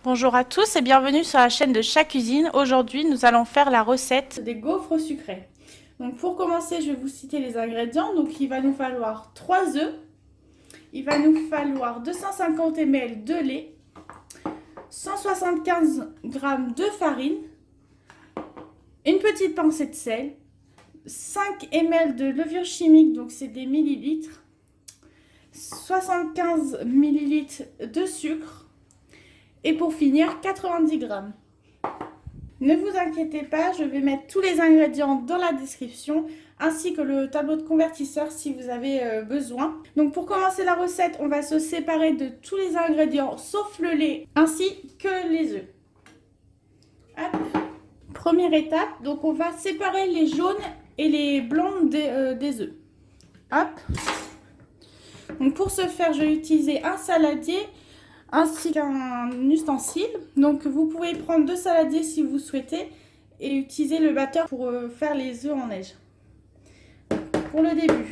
Bonjour à tous et bienvenue sur la chaîne de Chat Cuisine. Aujourd'hui, nous allons faire la recette des gaufres sucrés. Donc pour commencer, je vais vous citer les ingrédients. Donc il va nous falloir 3 œufs, il va nous falloir 250 ml de lait, 175 g de farine, une petite pincée de sel, 5 ml de levure chimique, donc c'est des millilitres, 75 ml de sucre, et pour finir, 90 g. Ne vous inquiétez pas, je vais mettre tous les ingrédients dans la description, ainsi que le tableau de convertisseur si vous avez besoin. Donc pour commencer la recette, on va se séparer de tous les ingrédients, sauf le lait, ainsi que les œufs. Hop. Première étape, donc on va séparer les jaunes et les blancs des œufs. Hop. Donc pour ce faire, je vais utiliser un saladier ainsi qu'un ustensile. Donc vous pouvez prendre 2 saladiers si vous souhaitez et utiliser le batteur pour faire les œufs en neige. Pour le début,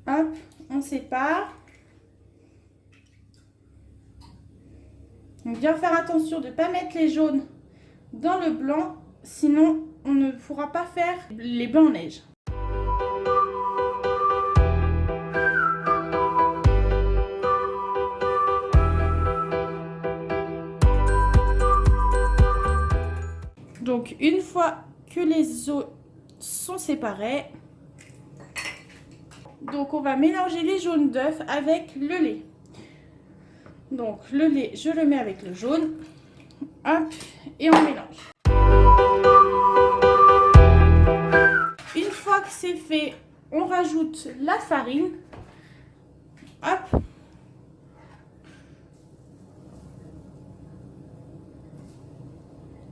hop, on sépare. Donc bien faire attention de ne pas mettre les jaunes dans le blanc, sinon on ne pourra pas faire les blancs en neige. Donc une fois que les œufs sont séparés, donc on va mélanger les jaunes d'œufs avec le lait. Donc le lait, je le mets avec le jaune. Hop, et on mélange. Une fois que c'est fait, on rajoute la farine. Hop.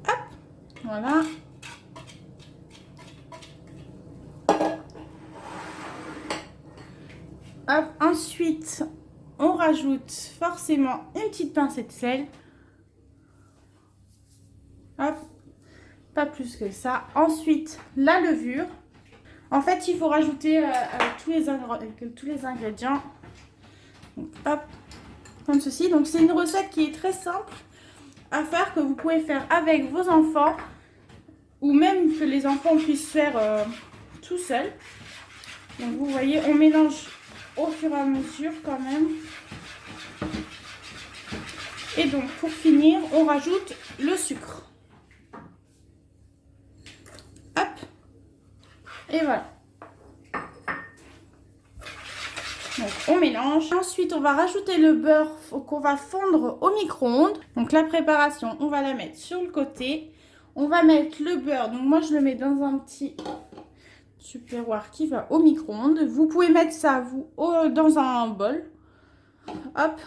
Hop. Voilà. Hop. Ensuite, on rajoute forcément une petite pincée de sel. Hop. Pas plus que ça. Ensuite, la levure. En fait, il faut rajouter tous les ingrédients. Donc, hop, comme ceci. Donc, c'est une recette qui est très simple à faire, que vous pouvez faire avec vos enfants ou même que les enfants puissent faire tout seuls. Donc, vous voyez, on mélange au fur et à mesure quand même. Et donc, pour finir, on rajoute le sucre. Hop. Et voilà. Donc on mélange. Ensuite, on va rajouter le beurre qu'on va fondre au micro-ondes. Donc la préparation, on va la mettre sur le côté. On va mettre le beurre. Donc moi, je le mets dans un petit tupperware qui va au micro-ondes. Vous pouvez mettre ça vous dans un bol. Hop.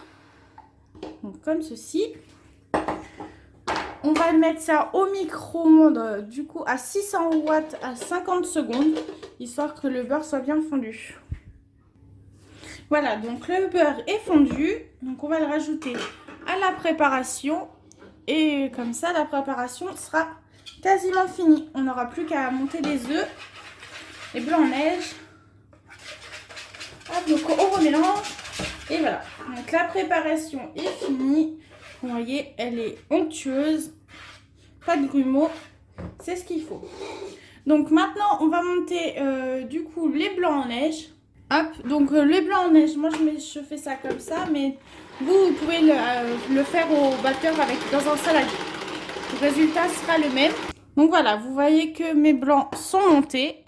Donc comme ceci. On va mettre ça au micro-ondes du coup à 600 watts à 50 secondes, histoire que le beurre soit bien fondu. Voilà, donc le beurre est fondu, donc on va le rajouter à la préparation et comme ça la préparation sera quasiment finie. On n'aura plus qu'à monter les œufs, les blancs en neige. Hop, donc on remélange et voilà. Donc la préparation est finie. Vous voyez, elle est onctueuse, pas de grumeaux, c'est ce qu'il faut. Donc maintenant, on va monter du coup les blancs en neige. Hop, donc les blancs en neige, moi je fais ça comme ça, mais vous pouvez le faire au batteur dans un saladier. Le résultat sera le même. Donc voilà, vous voyez que mes blancs sont montés.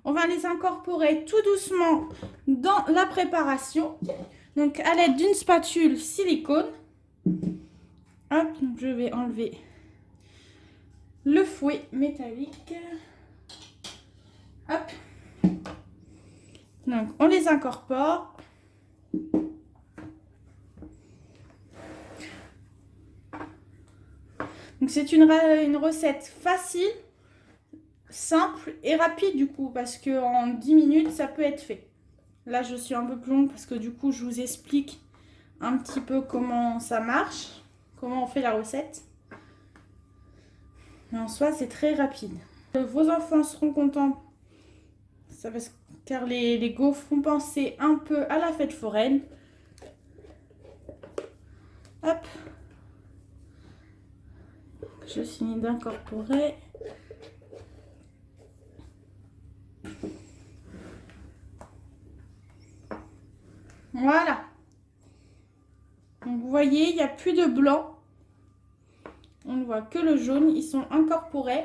On va les incorporer tout doucement dans la préparation. Donc à l'aide d'une spatule silicone. Hop, donc je vais enlever le fouet métallique. Hop. Donc on les incorpore. Donc c'est une recette facile, simple et rapide du coup, parce qu'en 10 minutes ça peut être fait. Là je suis un peu plus longue parce que du coup je vous explique un petit peu comment ça marche, comment on fait la recette. Mais en soi c'est très rapide. Vos enfants seront contents car les gaufres font penser un peu à la fête foraine. Hop. Je finis d'incorporer. Voilà. Donc vous voyez, il n'y a plus de blanc. On ne voit que le jaune. Ils sont incorporés.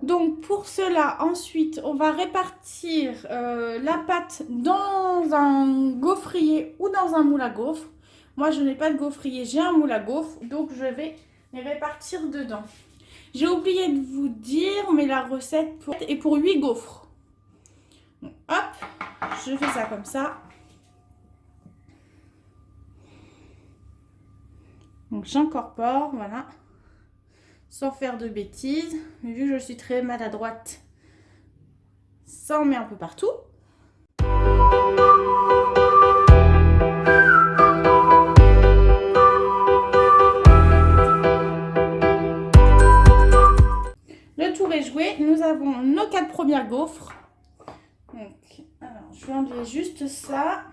Donc pour cela, ensuite, on va répartir la pâte dans un gaufrier ou dans un moule à gaufres. Moi, je n'ai pas de gaufrier, j'ai un moule à gaufres. Donc je vais les répartir dedans. J'ai oublié de vous dire, mais la recette est pour 8 gaufres. Donc, hop, je fais ça comme ça. Donc j'incorpore, voilà, sans faire de bêtises. Mais vu que je suis très maladroite, ça en met un peu partout. Le tour est joué, nous avons nos 4 premières gaufres. Donc, alors, je vais enlever juste ça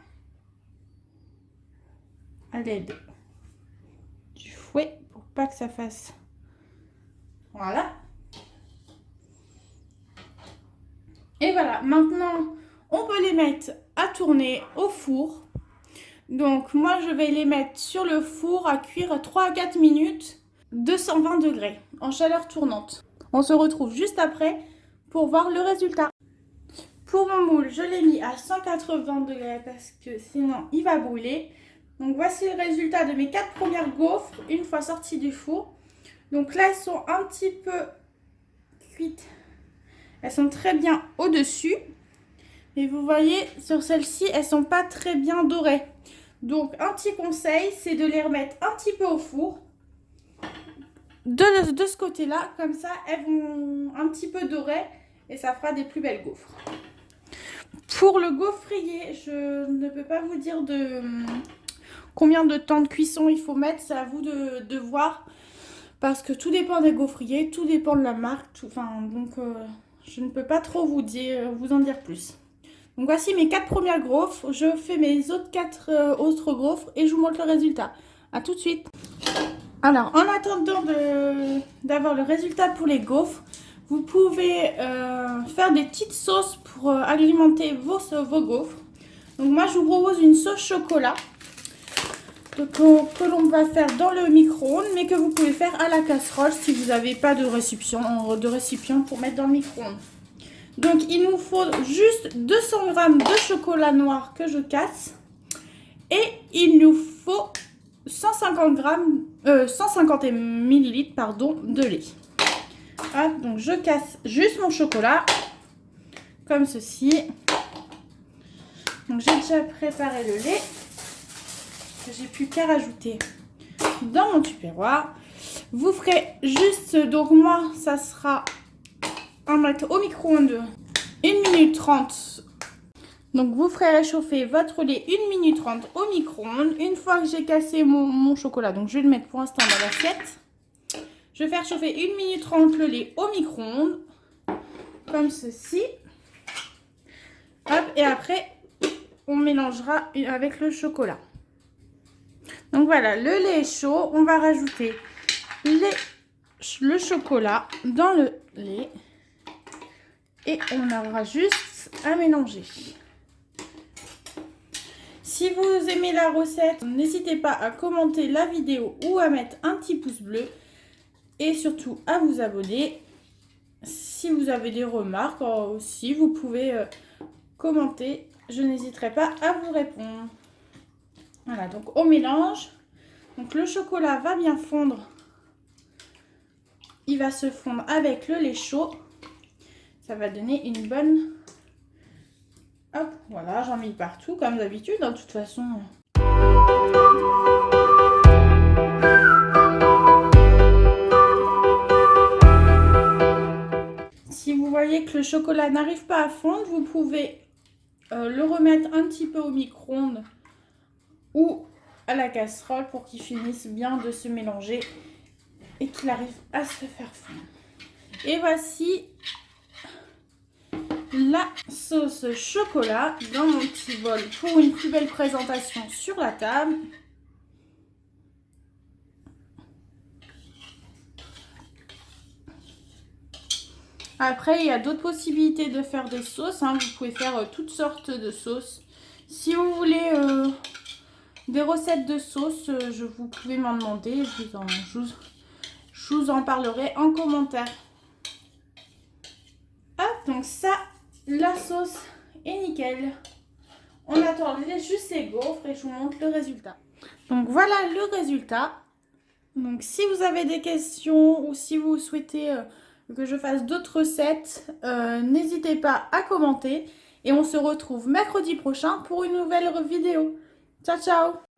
à l'aide du fouet pour pas que ça fasse. Voilà. Et voilà, maintenant on peut les mettre à tourner au four. Donc moi je vais les mettre sur le four à cuire 3 à 4 minutes, 220 degrés en chaleur tournante. On se retrouve juste après pour voir le résultat. Pour mon moule, je l'ai mis à 180 degrés parce que sinon il va brûler. Donc voici le résultat de mes 4 premières gaufres une fois sorties du four. Donc là elles sont un petit peu cuites. Elles sont très bien au-dessus. Et vous voyez, sur celles-ci, elles sont pas très bien dorées. Donc un petit conseil, c'est de les remettre un petit peu au four. De ce côté-là, comme ça, elles vont un petit peu dorer et ça fera des plus belles gaufres. Pour le gaufrier, je ne peux pas vous dire combien de temps de cuisson il faut mettre. C'est à vous de voir. Parce que tout dépend des gaufriers, tout dépend de la marque. Je ne peux pas trop vous en dire plus. Donc voici mes 4 premières gaufres. Je fais mes autres 4 autres gaufres et je vous montre le résultat. A tout de suite. Alors en attendant d'avoir le résultat pour les gaufres, vous pouvez faire des petites sauces pour alimenter vos gaufres. Donc moi je vous propose une sauce chocolat que l'on va faire dans le micro-ondes, mais que vous pouvez faire à la casserole si vous n'avez pas de récipient pour mettre dans le micro-ondes. Donc il nous faut juste 200 g de chocolat noir que je casse et il nous faut 150 ml de lait. Ah, donc je casse juste mon chocolat comme ceci. Donc j'ai déjà préparé le lait. J'ai plus qu'à rajouter dans mon tupperware. Vous ferez juste, donc moi ça sera en mettre au micro-ondes 1 minute 30. Donc vous ferez réchauffer votre lait 1 minute 30 au micro-ondes. Une fois que j'ai cassé mon chocolat, donc je vais le mettre pour l'instant dans l'assiette. Je vais faire chauffer 1 minute 30 le lait au micro-ondes comme ceci. Hop, et après on mélangera avec le chocolat. Donc voilà, le lait est chaud. On va rajouter le chocolat dans le lait. Et on aura juste à mélanger. Si vous aimez la recette, n'hésitez pas à commenter la vidéo ou à mettre un petit pouce bleu. Et surtout à vous abonner. Si vous avez des remarques aussi, vous pouvez commenter. Je n'hésiterai pas à vous répondre. Voilà, donc on mélange. Donc le chocolat va bien fondre. Il va se fondre avec le lait chaud. Ça va donner une bonne... Hop, voilà, j'en mets partout comme d'habitude. De toute façon... Si vous voyez que le chocolat n'arrive pas à fondre, vous pouvez le remettre un petit peu au micro-ondes ou à la casserole pour qu'il finisse bien de se mélanger et qu'il arrive à se faire fondre. Et voici la sauce chocolat dans mon petit bol pour une plus belle présentation sur la table. Après, il y a d'autres possibilités de faire des sauces. Hein. Vous pouvez faire toutes sortes de sauces. Si vous voulez des recettes de sauces, vous pouvez m'en demander. Je vous en parlerai en commentaire. Hop, donc ça, la sauce est nickel. On attend juste ces gaufres et je vous montre le résultat. Donc voilà le résultat. Donc si vous avez des questions ou si vous souhaitez que je fasse d'autres recettes, n'hésitez pas à commenter. Et on se retrouve mercredi prochain pour une nouvelle vidéo. Ciao, ciao!